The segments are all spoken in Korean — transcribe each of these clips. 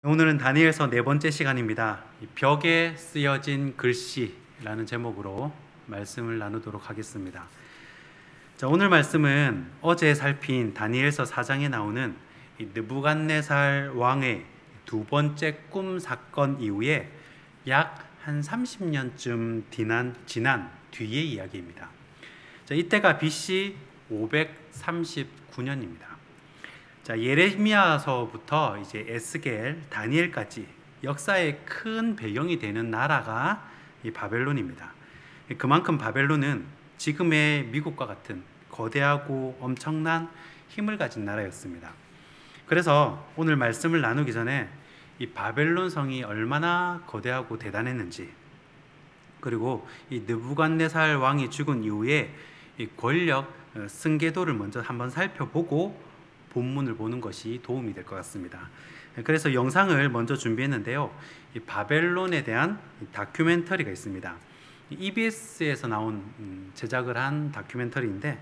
오늘은 다니엘서 네 번째 시간입니다. 벽에 쓰여진 글씨라는 제목으로 말씀을 나누도록 하겠습니다. 자, 오늘 말씀은 어제 살핀 다니엘서 4장에 나오는 느부갓네살 왕의 두 번째 꿈 사건 이후에 약 한 30년쯤 지난 뒤의 이야기입니다. 자, 이때가 BC 539년입니다. 자, 예레미야서부터 이제 에스겔, 다니엘까지 역사의 큰 배경이 되는 나라가 이 바벨론입니다. 그만큼 바벨론은 지금의 미국과 같은 거대하고 엄청난 힘을 가진 나라였습니다. 그래서 오늘 말씀을 나누기 전에 이 바벨론 성이 얼마나 거대하고 대단했는지, 그리고 이 느부갓네살 왕이 죽은 이후에 이 권력 승계도를 먼저 한번 살펴보고 본문을 보는 것이 도움이 될 것 같습니다. 그래서 영상을 먼저 준비했는데요. 이 바벨론에 대한 다큐멘터리가 있습니다. EBS에서 나온 제작을 한 다큐멘터리인데,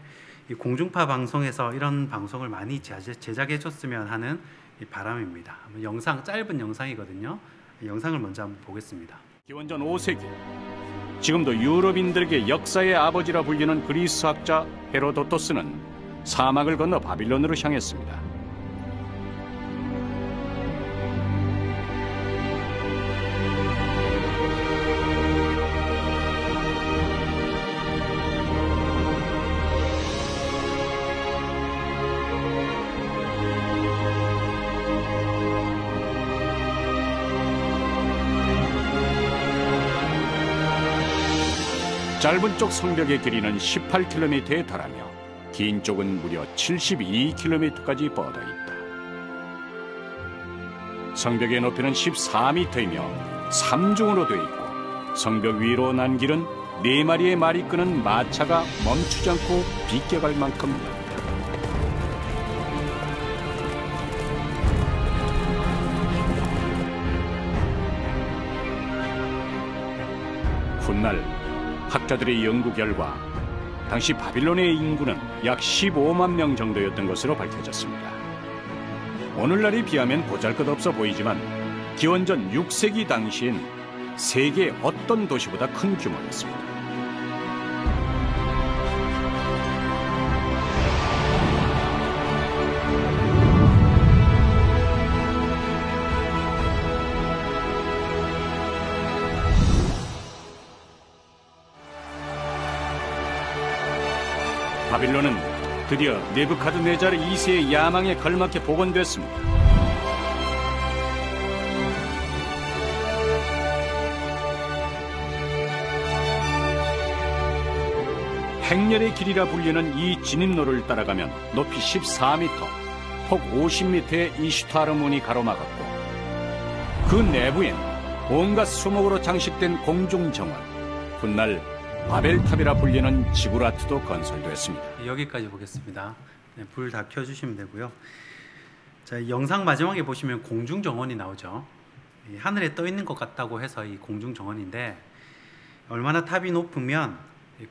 이 공중파 방송에서 이런 방송을 많이 제작해 줬으면 하는 바람입니다. 짧은 영상이거든요. 영상을 먼저 한번 보겠습니다. 기원전 5세기, 지금도 유럽인들에게 역사의 아버지라 불리는 그리스 학자 헤로도토스는 사막을 건너 바빌론으로 향했습니다. 짧은 쪽 성벽의 길이는 18km에 달하며 긴 쪽은 무려 72km까지 뻗어 있다. 성벽의 높이는 14m이며 3중으로 되어 있고, 성벽 위로 난 길은 4마리의 말이 끄는 마차가 멈추지 않고 비껴갈 만큼 넓다. 훗날 학자들의 연구 결과 당시 바빌론의 인구는 약 15만 명 정도였던 것으로 밝혀졌습니다. 오늘날에 비하면 보잘것없어 보이지만 기원전 6세기 당시엔 세계 어떤 도시보다 큰 규모였습니다. 바빌론은 드디어 느부갓네살 2세의 야망에 걸맞게 복원됐습니다. 행렬의 길이라 불리는 이 진입로를 따라가면 높이 14m, 폭 50m의 이슈타르 문이 가로막았고, 그 내부엔 온갖 수목으로 장식된 공중정원, 훗날 바벨탑이라 불리는 지구라트도 건설됐습니다. 여기까지 보겠습니다. 불 다 켜주시면 되고요. 자, 영상 마지막에 보시면 공중정원이 나오죠. 하늘에 떠 있는 것 같다고 해서 이 공중정원인데, 얼마나 탑이 높으면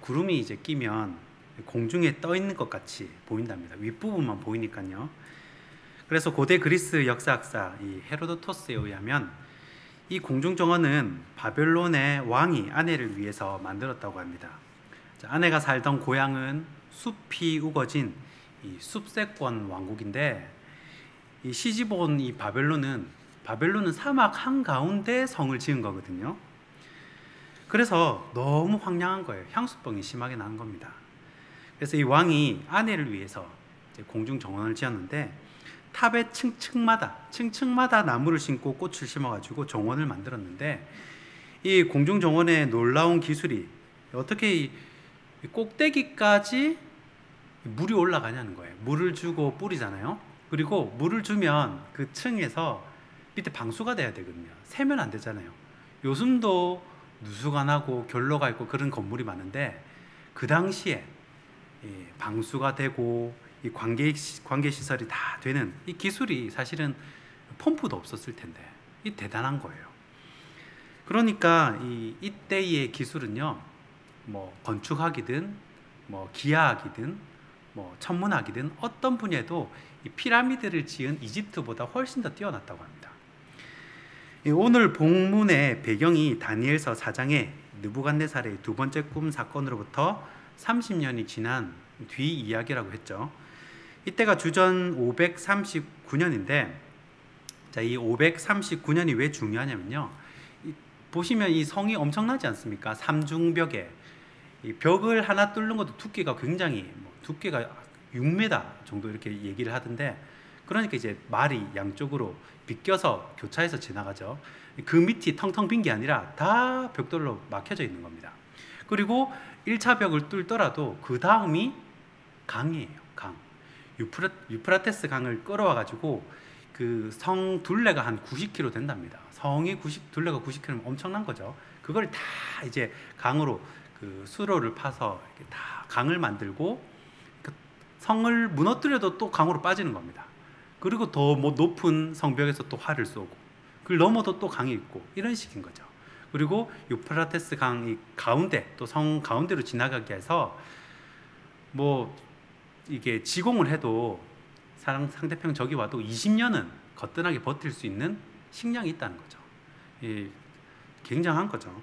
구름이 이제 끼면 공중에 떠 있는 것 같이 보인답니다. 윗부분만 보이니까요. 그래서 고대 그리스 역사학자 이 헤로도토스에 의하면 이 공중정원은 바벨론의 왕이 아내를 위해서 만들었다고 합니다. 자, 아내가 살던 고향은 숲이 우거진 이 숲세권 왕국인데, 이 시집 온 이 바벨론은 사막 한가운데 성을 지은 거거든요. 그래서 너무 황량한 거예요. 향수병이 심하게 나는 겁니다. 그래서 이 왕이 아내를 위해서 공중정원을 지었는데, 탑의 층층마다 나무를 심고 꽃을 심어가지고 정원을 만들었는데, 이 공중정원의 놀라운 기술이 어떻게 이 꼭대기까지 물이 올라가냐는 거예요. 물을 주고 뿌리잖아요. 그리고 물을 주면 그 층에서 밑에 방수가 돼야 되거든요. 새면 안 되잖아요. 요즘도 누수가 나고 결로가 있고 그런 건물이 많은데, 그 당시에 방수가 되고 이 관계시설이 다 되는 이 기술이 사실은 펌프도 없었을 텐데, 이 대단한 거예요. 그러니까 이때의 기술은요, 뭐 건축학이든 뭐 기하학이든 뭐 천문학이든 어떤 분야에도 이 피라미드를 지은 이집트보다 훨씬 더 뛰어났다고 합니다. 오늘 본문의 배경이 다니엘서 4장의 느부갓네살의 두 번째 꿈 사건으로부터 30년이 지난 뒤 이야기라고 했죠. 이때가 주전 539년인데, 자, 이 539년이 왜 중요하냐면요. 보시면 이 성이 엄청나지 않습니까? 삼중벽에 이 벽을 하나 뚫는 것도 두께가 굉장히 두께가 6m 정도 이렇게 얘기를 하던데, 그러니까 이제 말이 양쪽으로 비껴서 교차해서 지나가죠. 그 밑이 텅텅 빈 게 아니라 다 벽돌로 막혀져 있는 겁니다. 그리고 1차 벽을 뚫더라도 그 다음이 강이에요. 강. 유프라테스 강을 끌어와 가지고 그 성 둘레가 한 90km 된답니다. 성이 둘레가 90km면 엄청난 거죠. 그걸 다 이제 강으로 그 수로를 파서 이렇게 다 강을 만들고 그 성을 무너뜨려도 또 강으로 빠지는 겁니다. 그리고 더 높은 성벽에서 또 활을 쏘고, 그걸 넘어도 또 강이 있고, 이런 식인 거죠. 그리고 유프라테스 강이 가운데, 또 성 가운데로 지나가게 해서 이게 지공을 해도 상대편 적이 와도 20년은 거뜬하게 버틸 수 있는 식량이 있다는 거죠. 굉장한 거죠.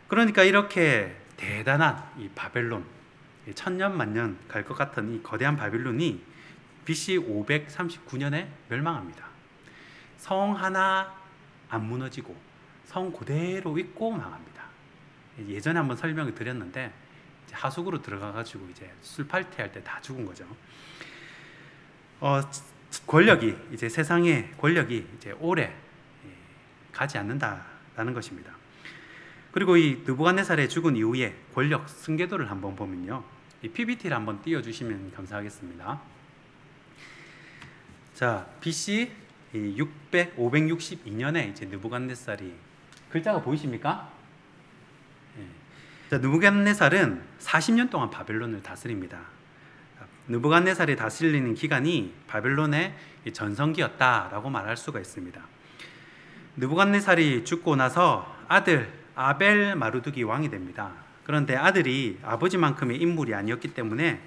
그러니까 이렇게 대단한 이 바벨론, 천년 만년 갈 것 같은 이 거대한 바벨론이 BC 539년에 멸망합니다. 성 하나 안 무너지고 성 그대로 있고 망합니다. 예전에 한번 설명을 드렸는데, 하수구로 들어가가지고 이제 술 팔티할 때 다 죽은 거죠. 권력이 이제 세상의 권력이 이제 오래 가지 않는다라는 것입니다. 그리고 이 느부갓네살의 죽은 이후에 권력 승계도를 한번 보면요, 이 PPT를 한번 띄워주시면 감사하겠습니다. 자, BC 562년에 이제 느부갓네살이, 글자가 보이십니까? 자, 느부갓네살은 40년 동안 바벨론을 다스립니다. 느부갓네살이 다스리는 기간이 바벨론의 전성기였다라고 말할 수가 있습니다. 느부갓네살이 죽고 나서 아들 아벨 마르둑이 왕이 됩니다. 그런데 아들이 아버지만큼의 인물이 아니었기 때문에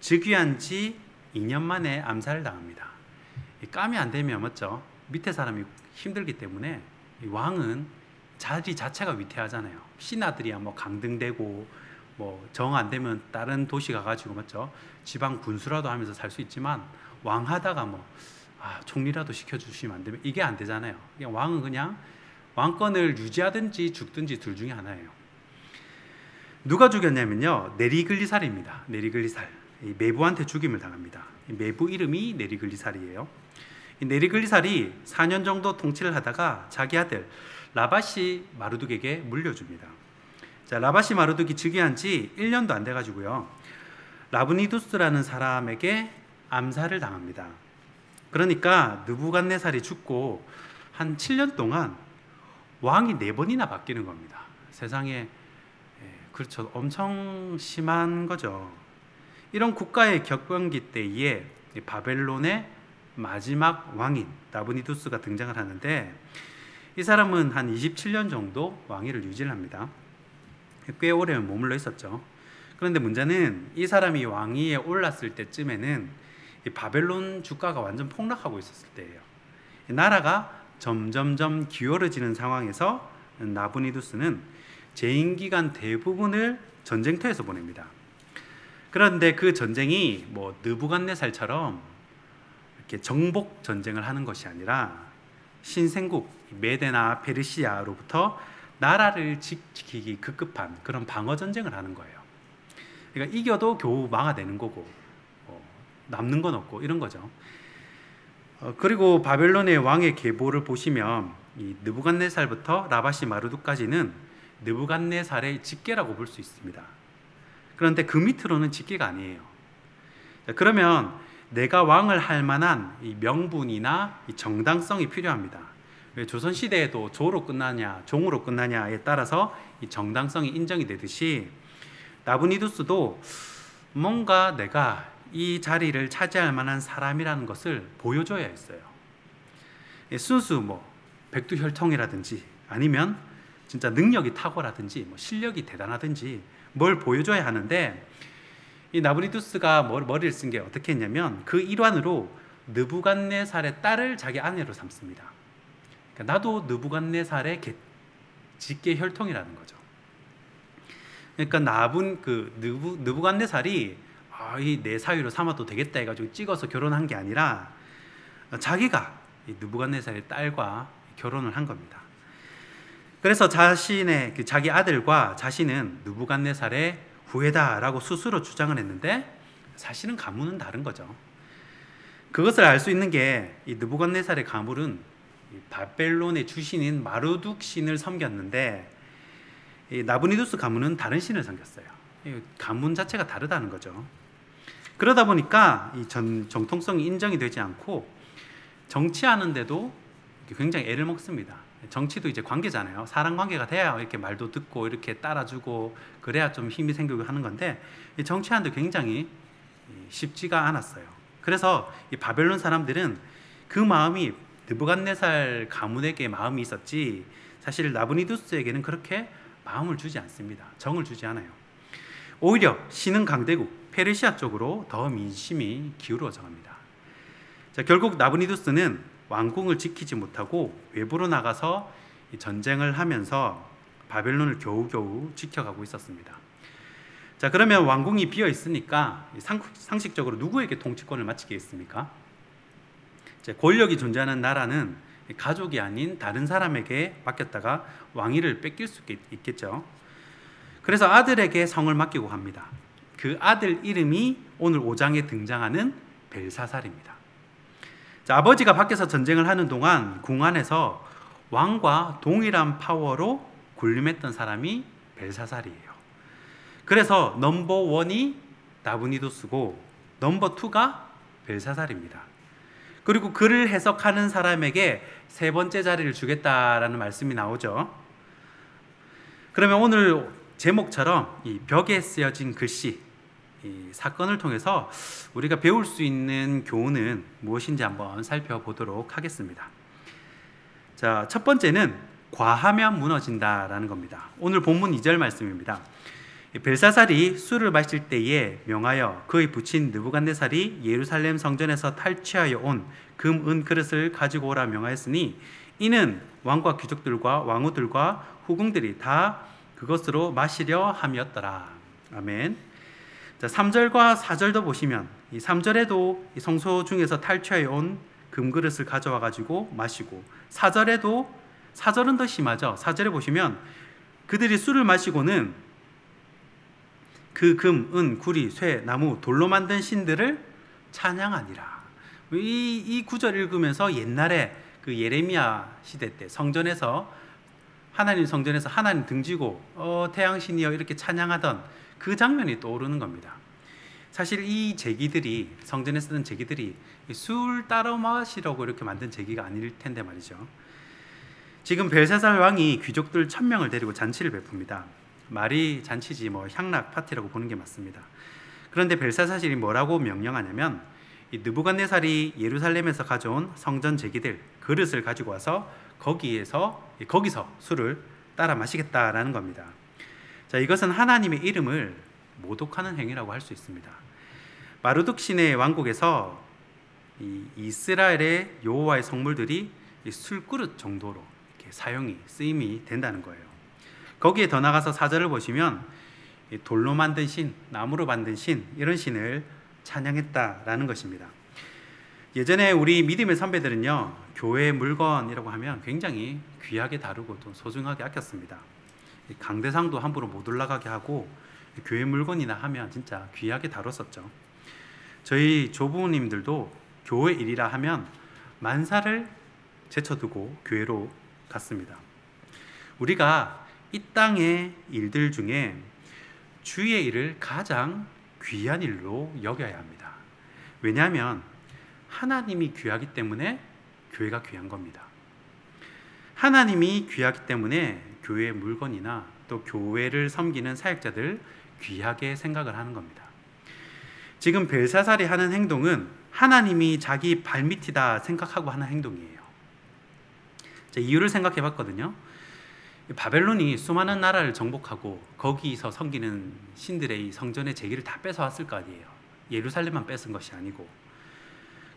즉위한 지 2년 만에 암살을 당합니다. 깜이 안 되면 맞죠? 밑에 사람이 힘들기 때문에 왕은 자리 자체가 위태하잖아요. 신하들이야 강등되고 정 안 되면 다른 도시 가가지고 맞죠? 지방 군수라도 하면서 살 수 있지만, 왕하다가 총리라도 시켜주시면 안 되면 이게 안 되잖아요. 왕은 그냥 왕권을 유지하든지 죽든지 둘 중에 하나예요. 누가 죽였냐면요, 네리글리살입니다. 네리글리살. 메부한테 죽임을 당합니다. 메부 이름이 네리글리살이에요. 이 네리글리살이 4년 정도 통치를 하다가 자기 아들 라바시 마르둑에게 물려줍니다. 자, 라바시 마르둑이 즉위한 지 1년도 안 돼가지고요, 라브니두스라는 사람에게 암살을 당합니다. 그러니까 느부갓네살이 죽고 한 7년 동안 왕이 4번이나 바뀌는 겁니다. 세상에, 그렇죠, 엄청 심한 거죠. 이런 국가의 격변기 때에 바벨론의 마지막 왕인 나부니두스가 등장을 하는데, 이 사람은 한 27년 정도 왕위를 유지를 합니다. 꽤 오래 머물러 있었죠. 그런데 문제는 이 사람이 왕위에 올랐을 때쯤에는 이 바벨론 주가가 완전 폭락하고 있었을 때예요. 나라가 점점점 기울어지는 상황에서 나부니두스는 재임 기간 대부분을 전쟁터에서 보냅니다. 그런데 그 전쟁이 느부갓네살처럼 이렇게 정복 전쟁을 하는 것이 아니라 신생국 메데나 페르시아로부터 나라를 지키기 급급한 그런 방어 전쟁을 하는 거예요. 그러니까 이겨도 겨우 망아되는 거고 남는 건 없고 이런 거죠. 그리고 바벨론의 왕의 계보를 보시면 이 느부갓네살부터 라바시 마르둑까지는 느부갓네살의 직계라고 볼 수 있습니다. 그런데 그 밑으로는 직계가 아니에요. 그러면 내가 왕을 할 만한 이 명분이나 이 정당성이 필요합니다. 왜 조선시대에도 조로 끝나냐 종으로 끝나냐에 따라서 이 정당성이 인정이 되듯이 나부니두스도 뭔가 내가 이 자리를 차지할 만한 사람이라는 것을 보여줘야 했어요. 순수 백두혈통이라든지 아니면 진짜 능력이 탁월하든지 실력이 대단하든지 뭘 보여줘야 하는데, 이 나부니두스가 머리를 쓴 게 어떻게 했냐면 그 일환으로 느부갓네살의 딸을 자기 아내로 삼습니다. 그러니까 나도 느부갓네살의 직계 혈통이라는 거죠. 그러니까 느부갓네살이 이 내 사위로 삼아도 되겠다 해가지고 찍어서 결혼한 게 아니라 자기가 이 느부갓네살의 딸과 결혼을 한 겁니다. 그래서 자기 아들과 자신은 느부갓네살의 후예다라고 스스로 주장을 했는데 사실은 가문은 다른 거죠. 그것을 알 수 있는 게 이 느부갓네살의 가문은 바벨론의 주신인 마르둑 신을 섬겼는데 이 나부니두스 가문은 다른 신을 섬겼어요. 가문 자체가 다르다는 거죠. 그러다 보니까 이 정통성이 인정이 되지 않고 정치하는데도 굉장히 애를 먹습니다. 정치도 이제 관계잖아요. 사람 관계가 돼야 이렇게 말도 듣고 이렇게 따라주고 그래야 좀 힘이 생기고 하는 건데 정치하는데 굉장히 쉽지가 않았어요. 그래서 이 바벨론 사람들은 그 마음이 느부갓네살 가문에게 마음이 있었지 사실 나부니두스에게는 그렇게 마음을 주지 않습니다. 정을 주지 않아요. 오히려 신흥 강대국 페르시아 쪽으로 더 민심이 기울어져 갑니다. 자, 결국 나부니두스는 왕궁을 지키지 못하고 외부로 나가서 전쟁을 하면서 바벨론을 겨우겨우 지켜가고 있었습니다. 자, 그러면 왕궁이 비어 있으니까 상식적으로 누구에게 통치권을 맡기겠습니까? 권력이 존재하는 나라는 가족이 아닌 다른 사람에게 맡겼다가 왕위를 뺏길 수 있겠죠. 그래서 아들에게 성을 맡기고 합니다. 그 아들 이름이 오늘 5장에 등장하는 벨사살입니다. 자, 아버지가 밖에서 전쟁을 하는 동안 궁 안에서 왕과 동일한 파워로 군림했던 사람이 벨사살이에요. 그래서 넘버 1이 나부니두스고 넘버 2가 벨사살입니다. 그리고 그를 해석하는 사람에게 세 번째 자리를 주겠다라는 말씀이 나오죠. 그러면 오늘 제목처럼 이 벽에 쓰여진 글씨, 이 사건을 통해서 우리가 배울 수 있는 교훈은 무엇인지 한번 살펴보도록 하겠습니다. 자, 첫 번째는 과하면 무너진다라는 겁니다. 오늘 본문 2절 말씀입니다. 벨사살이 술을 마실 때에 명하여 그의 부친 느부갓네살이 예루살렘 성전에서 탈취하여 온 금, 은 그릇을 가지고 오라 명하였으니 이는 왕과 귀족들과 왕후들과 후궁들이 다 그것으로 마시려 함이었더라. 아멘. 자, 3절과 4절도 보시면 이 3절에도 이 성소 중에서 탈취하여 온 금그릇을 가져와 가지고 마시고 4절은 더 심하죠. 4절에 보시면 그들이 술을 마시고는 그 금, 은, 구리, 쇠, 나무, 돌로 만든 신들을 찬양하니라. 이 구절 읽으면서 옛날에 그 예레미야 시대 때 하나님 성전에서 하나님 등지고 태양신이여 이렇게 찬양하던 그 장면이 떠오르는 겁니다. 사실 이 제기들이 성전에 쓰던 제기들이 술 따라 마시려고 이렇게 만든 제기가 아닐 텐데 말이죠. 지금 벨사살 왕이 귀족들 1000명을 데리고 잔치를 베풉니다. 말이 잔치지 향락 파티라고 보는 게 맞습니다. 그런데 벨사살이 뭐라고 명령하냐면 이 느부갓네살이 예루살렘에서 가져온 성전 제기들 그릇을 가지고 와서 거기서 술을 따라 마시겠다라는 겁니다. 자, 이것은 하나님의 이름을 모독하는 행위라고 할 수 있습니다. 마르둑 신의 왕국에서 이 이스라엘의 여호와의 성물들이 이 술그릇 정도로 이렇게 쓰임이 된다는 거예요. 거기에 더 나가서 4절을 보시면 돌로 만든 신, 나무로 만든 신 이런 신을 찬양했다라는 것입니다. 예전에 우리 믿음의 선배들은요 교회 물건이라고 하면 굉장히 귀하게 다루고 또 소중하게 아꼈습니다. 강대상도 함부로 못 올라가게 하고 교회 물건이나 하면 진짜 귀하게 다뤘었죠. 저희 조부모님들도 교회 일이라 하면 만사를 제쳐두고 교회로 갔습니다. 우리가 이 땅의 일들 중에 주의 일을 가장 귀한 일로 여겨야 합니다. 왜냐하면 하나님이 귀하기 때문에 교회가 귀한 겁니다. 하나님이 귀하기 때문에 교회의 물건이나 또 교회를 섬기는 사역자들 귀하게 생각을 하는 겁니다. 지금 벨사살이 하는 행동은 하나님이 자기 발밑이다 생각하고 하는 행동이에요. 이유를 생각해 봤거든요. 바벨론이 수많은 나라를 정복하고 거기서 섬기는 신들의 성전의 제기를 다 뺏어왔을 거 아니에요. 예루살렘만 뺏은 것이 아니고.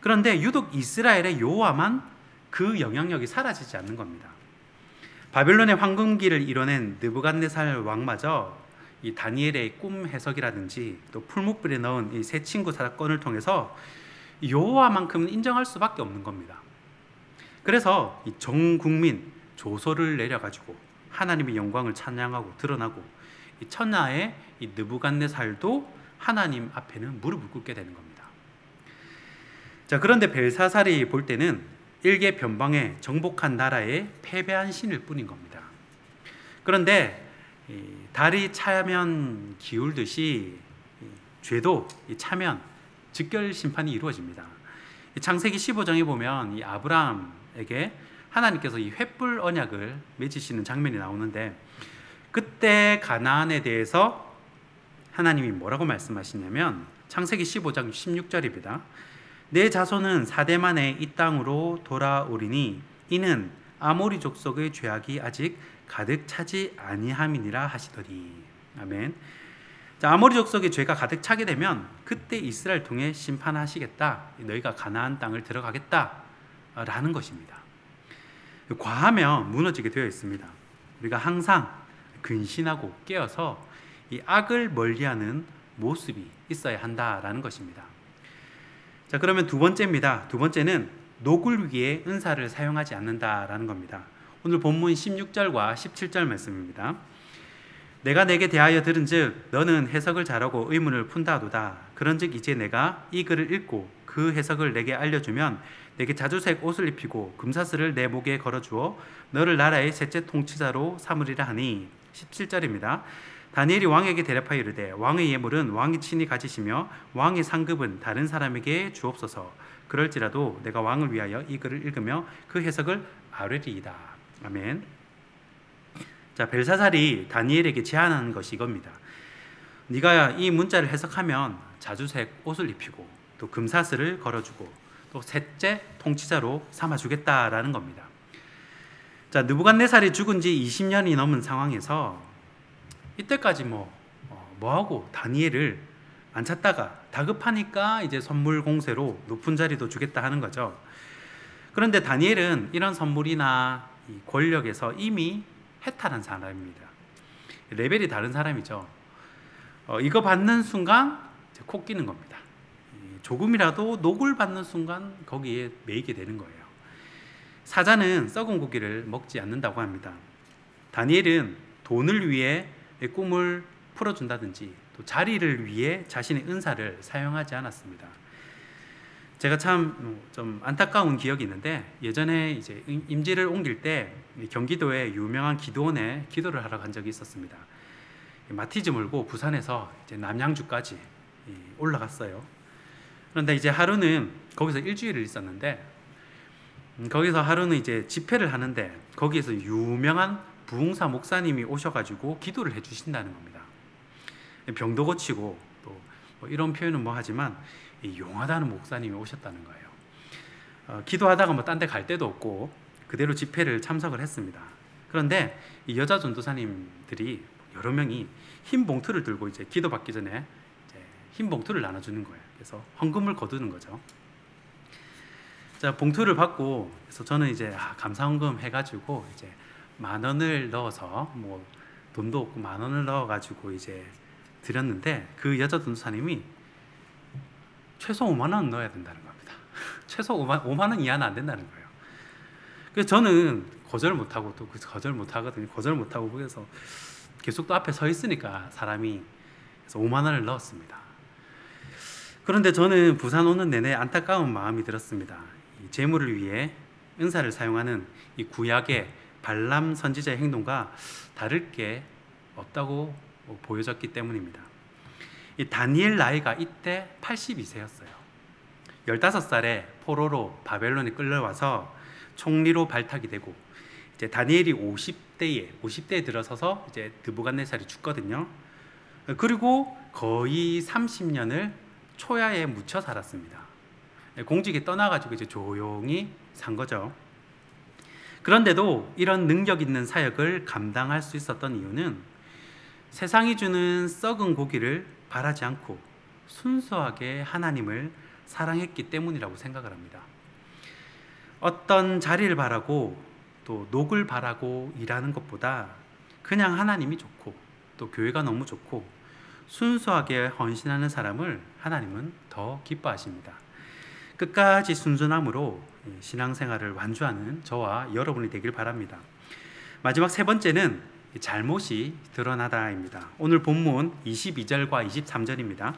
그런데 유독 이스라엘의 여호와만 그 영향력이 사라지지 않는 겁니다. 바벨론의 황금기를 이뤄낸 느부갓네살 왕마저 이 다니엘의 꿈 해석이라든지 또 풀무불에 넣은 이 세 친구 사건을 통해서 여호와만큼은 인정할 수밖에 없는 겁니다. 그래서 이 전 국민 조소를 내려가지고 하나님의 영광을 찬양하고 드러나고 이 천하의 이 느부갓네살도 하나님 앞에는 무릎을 꿇게 되는 겁니다. 자, 그런데 벨사살이 볼 때는 일개 변방에 정복한 나라에 패배한 신일 뿐인 겁니다. 그런데 달이 차면 기울듯이 죄도 차면 즉결 심판이 이루어집니다. 창세기 15장에 보면 이 아브라함에게 하나님께서 이 횃불 언약을 맺으시는 장면이 나오는데, 그때 가나안에 대해서 하나님이 뭐라고 말씀하시냐면 창세기 15장 16절입니다. 내 자손은 4대 만에 이 땅으로 돌아오리니 이는 아모리 족속의 죄악이 아직 가득 차지 아니함이니라 하시더니. 아멘. 자, 아모리 족속의 죄가 가득 차게 되면 그때 이스라엘 통해 심판하시겠다. 너희가 가나안 땅을 들어가겠다라는 것입니다. 과하면 무너지게 되어 있습니다. 우리가 항상 근신하고 깨어서 이 악을 멀리하는 모습이 있어야 한다라는 것입니다. 자, 그러면 두 번째입니다. 두 번째는 녹을 위해 은사를 사용하지 않는다라는 겁니다. 오늘 본문 16절과 17절 말씀입니다. 내가 내게 대하여 들은즉 너는 해석을 잘하고 의문을 푼다도다. 그런즉 이제 내가 이 글을 읽고 그 해석을 내게 알려주면 내게 자주색 옷을 입히고 금사슬을 내 목에 걸어주어 너를 나라의 셋째 통치자로 삼으리라 하니. 17절입니다. 다니엘이 왕에게 대답하여 이르되 왕의 예물은 왕이 친히 가지시며 왕의 상급은 다른 사람에게 주옵소서. 그럴지라도 내가 왕을 위하여 이 글을 읽으며 그 해석을 아뢰리이다. 아멘. 자, 벨사살이 다니엘에게 제안하는 것이 이겁니다. 네가 이 문자를 해석하면 자주색 옷을 입히고 또 금사슬을 걸어주고 또 셋째 통치자로 삼아주겠다라는 겁니다. 자, 느부갓네살이 죽은 지 20년이 넘은 상황에서 이때까지 뭐하고 다니엘을 안 찾다가 다급하니까 이제 선물 공세로 높은 자리도 주겠다 하는 거죠. 그런데 다니엘은 이런 선물이나 이 권력에서 이미 해탈한 사람입니다. 레벨이 다른 사람이죠. 이거 받는 순간 이제 코 끼는 겁니다. 조금이라도 녹을 받는 순간 거기에 매이게 되는 거예요. 사자는 썩은 고기를 먹지 않는다고 합니다. 다니엘은 돈을 위해 꿈을 풀어준다든지 또 자리를 위해 자신의 은사를 사용하지 않았습니다. 제가 참 좀 안타까운 기억이 있는데, 예전에 이제 임지를 옮길 때 경기도에 유명한 기도원에 기도를 하러 간 적이 있었습니다. 마티즈 몰고 부산에서 이제 남양주까지 올라갔어요. 그런데 이제 하루는 거기서 일주일을 있었는데, 거기서 하루는 이제 집회를 하는데 거기에서 유명한 부흥사 목사님이 오셔가지고 기도를 해주신다는 겁니다. 병도 고치고 또 뭐 이런 표현은 뭐 하지만 용하다는 목사님이 오셨다는 거예요. 기도하다가 뭐 딴 데 갈 데도 없고 그대로 집회를 참석을 했습니다. 그런데 이 여자 전도사님들이 여러 명이 흰 봉투를 들고 이제 기도받기 전에 이제 흰 봉투를 나눠주는 거예요. 그래서 헌금을 거두는 거죠. 자, 봉투를 받고 그래서 저는 이제 감사헌금 해가지고 이제 10,000원을 넣어서 뭐 돈도 없고 10,000원을 넣어가지고 이제 드렸는데 그 여자 전도사님이 최소 5만 원 넣어야 된다는 겁니다. 최소 5만 원 이하는 안 된다는 거예요. 그래서 저는 거절 못하고 또 거절 못하거든요. 거절 못하고 그래서 계속 또 앞에 서 있으니까 사람이, 그래서 5만 원을 넣었습니다. 그런데 저는 부산 오는 내내 안타까운 마음이 들었습니다. 이 재물을 위해 은사를 사용하는 이 구약의 발람 선지자의 행동과 다를 게 없다고 보여졌기 때문입니다. 이 다니엘 나이가 이때 82세였어요. 15살에 포로로 바벨론에 끌려와서 총리로 발탁이 되고, 이제 다니엘이 50대에 들어서서 이제 느부갓네살이 죽거든요. 그리고 거의 30년을 초야에 묻혀 살았습니다. 공직에 떠나가지고 이제 조용히 산 거죠. 그런데도 이런 능력 있는 사역을 감당할 수 있었던 이유는 세상이 주는 썩은 고기를 바라지 않고 순수하게 하나님을 사랑했기 때문이라고 생각을 합니다. 어떤 자리를 바라고 또 녹을 바라고 일하는 것보다 그냥 하나님이 좋고 또 교회가 너무 좋고 순수하게 헌신하는 사람을 하나님은 더 기뻐하십니다. 끝까지 순전함으로 신앙생활을 완주하는 저와 여러분이 되길 바랍니다. 마지막 세 번째는 잘못이 드러나다입니다. 오늘 본문 22절과 23절입니다.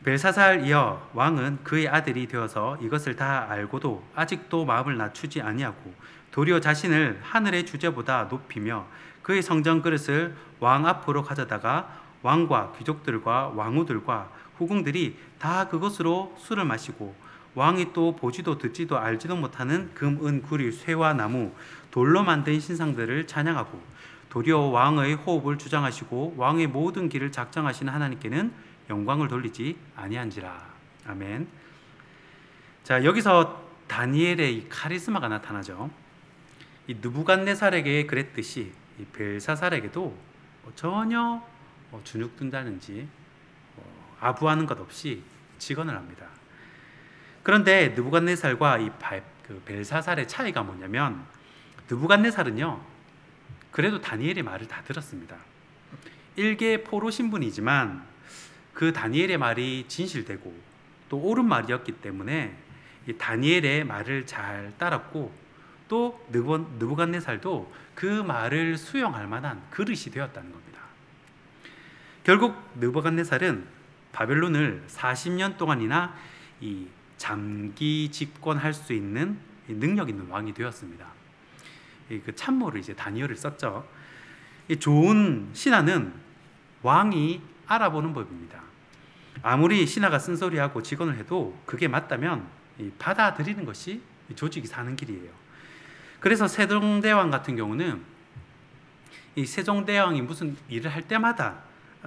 벨사살 이어 왕은 그의 아들이 되어서 이것을 다 알고도 아직도 마음을 낮추지 아니하고 도리어 자신을 하늘의 주제보다 높이며 그의 성전 그릇을 왕 앞으로 가져다가 왕과 귀족들과 왕후들과 후궁들이 다 그것으로 술을 마시고 왕이 또 보지도 듣지도 알지도 못하는 금, 은, 구리, 쇠와 나무, 돌로 만든 신상들을 찬양하고 도리어 왕의 호흡을 주장하시고 왕의 모든 길을 작정하시는 하나님께는 영광을 돌리지 아니한지라. 아멘. 자, 여기서 다니엘의 이 카리스마가 나타나죠. 이 느부갓네살에게 그랬듯이 이 벨사살에게도 전혀 주눅든다는지 아부하는 것 없이 직언을 합니다. 그런데 느부갓네살과 이 벨사살의 차이가 뭐냐면 느부갓네살은요 그래도 다니엘의 말을 다 들었습니다. 일개 포로 신분이지만 그 다니엘의 말이 진실되고 또 옳은 말이었기 때문에 이 다니엘의 말을 잘 따랐고 또 느부갓네살도 그 말을 수용할 만한 그릇이 되었다는 겁니다. 결국 느부갓네살은 바벨론을 40년 동안이나 이 장기 집권할 수 있는 능력 있는 왕이 되었습니다. 그 참모를 이제 다니엘을 썼죠. 이 좋은 신하는 왕이 알아보는 법입니다. 아무리 신하가 쓴소리하고 직언을 해도 그게 맞다면 받아들이는 것이 조직이 사는 길이에요. 그래서 세종대왕 같은 경우는 이 세종대왕이 무슨 일을 할 때마다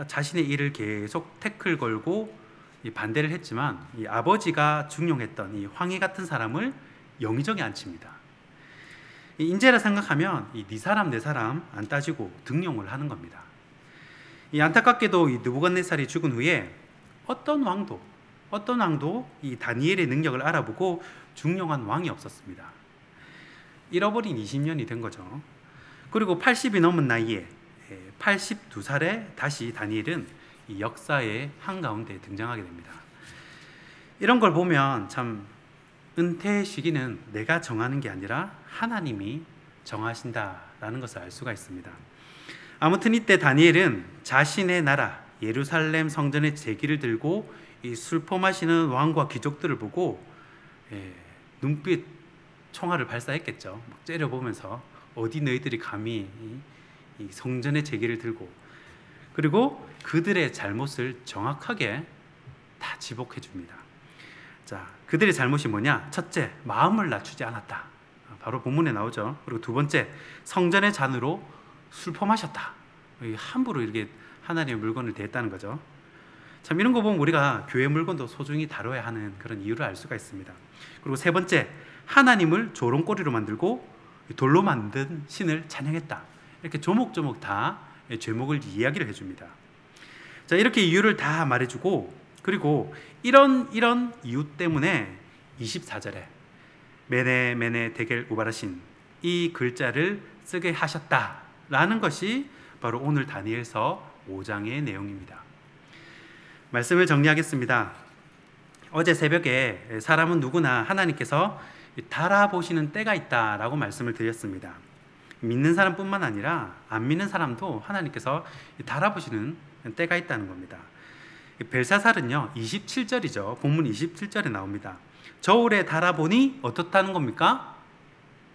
자신의 일을 계속 태클 걸고 반대를 했지만 이 아버지가 중용했던 이 황희 같은 사람을 영의정에 앉힙니다. 인재라 생각하면 네 사람 내 사람 안 따지고 등용을 하는 겁니다. 이 안타깝게도 이 느부갓네살이 죽은 후에 어떤 왕도 이 다니엘의 능력을 알아보고 중용한 왕이 없었습니다. 잃어버린 20년이 된 거죠. 그리고 80이 넘은 나이에 82살에 다시 다니엘은 이 역사의 한가운데 등장하게 됩니다. 이런 걸 보면 참 은퇴 시기는 내가 정하는 게 아니라 하나님이 정하신다라는 것을 알 수가 있습니다. 아무튼 이때 다니엘은 자신의 나라 예루살렘 성전의 제기를 들고 이 술포 마시는 왕과 귀족들을 보고 눈빛 총알을 발사했겠죠. 막 째려보면서 어디 너희들이 감히 이 성전의 제기를 들고, 그리고 그들의 잘못을 정확하게 다 지목해 줍니다. 자, 그들의 잘못이 뭐냐? 첫째, 마음을 낮추지 않았다. 바로 본문에 나오죠. 그리고 두 번째, 성전의 잔으로 술 퍼마셨다. 함부로 이렇게 하나님의 물건을 대했다는 거죠. 참 이런 거 보면 우리가 교회 물건도 소중히 다뤄야 하는 그런 이유를 알 수가 있습니다. 그리고 세 번째, 하나님을 조롱거리로 만들고 돌로 만든 신을 찬양했다. 이렇게 조목조목 다 죄목을 이야기를 해줍니다. 자, 이렇게 이유를 다 말해주고, 그리고 이런 이유 때문에 24절에 메네 메네 데겔 우바라신 이 글자를 쓰게 하셨다라는 것이 바로 오늘 다니엘서 5장의 내용입니다. 말씀을 정리하겠습니다. 어제 새벽에 사람은 누구나 하나님께서 달아보시는 때가 있다라고 말씀을 드렸습니다. 믿는 사람뿐만 아니라 안 믿는 사람도 하나님께서 달아보시는 때가 있다는 겁니다. 벨사살은요 27절이죠. 본문 27절에 나옵니다. 저울에 달아보니 어떻다는 겁니까?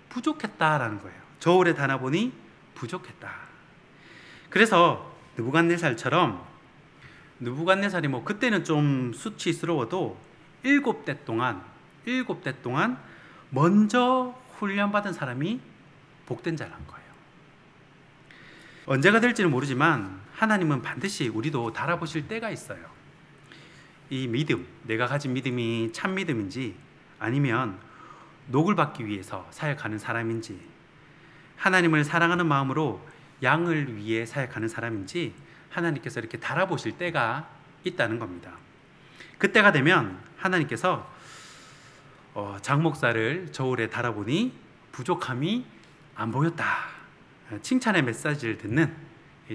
부족했다라는 거예요. 저울에 달아보니 부족했다. 그래서 느부갓네살처럼 느부갓네살이 그때는 좀 수치스러워도 7대 동안 먼저 훈련받은 사람이 복된 자란 거예요. 언제가 될지는 모르지만 하나님은 반드시 우리도 달아보실 때가 있어요. 이 믿음, 내가 가진 믿음이 참 믿음인지 아니면 녹을 받기 위해서 사역하는 사람인지, 하나님을 사랑하는 마음으로 양을 위해 사역하는 사람인지 하나님께서 이렇게 달아보실 때가 있다는 겁니다. 그때가 되면 하나님께서 장 목사를 저울에 달아보니 부족함이 안 보였다. 칭찬의 메시지를 듣는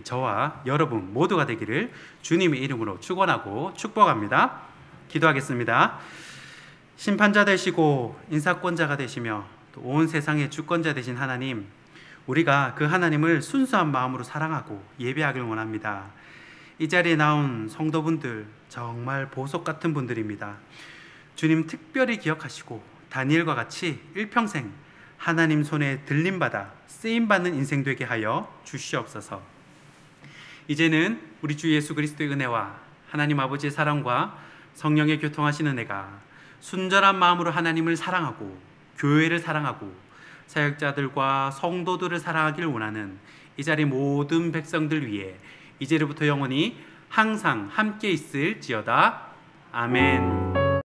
저와 여러분 모두가 되기를 주님의 이름으로 축원하고 축복합니다. 기도하겠습니다. 심판자 되시고 인사권자가 되시며 또 온 세상의 주권자 되신 하나님, 우리가 그 하나님을 순수한 마음으로 사랑하고 예배하길 원합니다. 이 자리에 나온 성도분들 정말 보석 같은 분들입니다. 주님 특별히 기억하시고 다니엘과 같이 일평생 하나님 손에 들림받아 쓰임받는 인생 되게 하여 주시옵소서. 이제는 우리 주 예수 그리스도의 은혜와 하나님 아버지의 사랑과 성령의 교통하시는 은혜가 순전한 마음으로 하나님을 사랑하고 교회를 사랑하고 사역자들과 성도들을 사랑하길 원하는 이 자리 모든 백성들 위해 이제로부터 영원히 항상 함께 있을지어다. 아멘.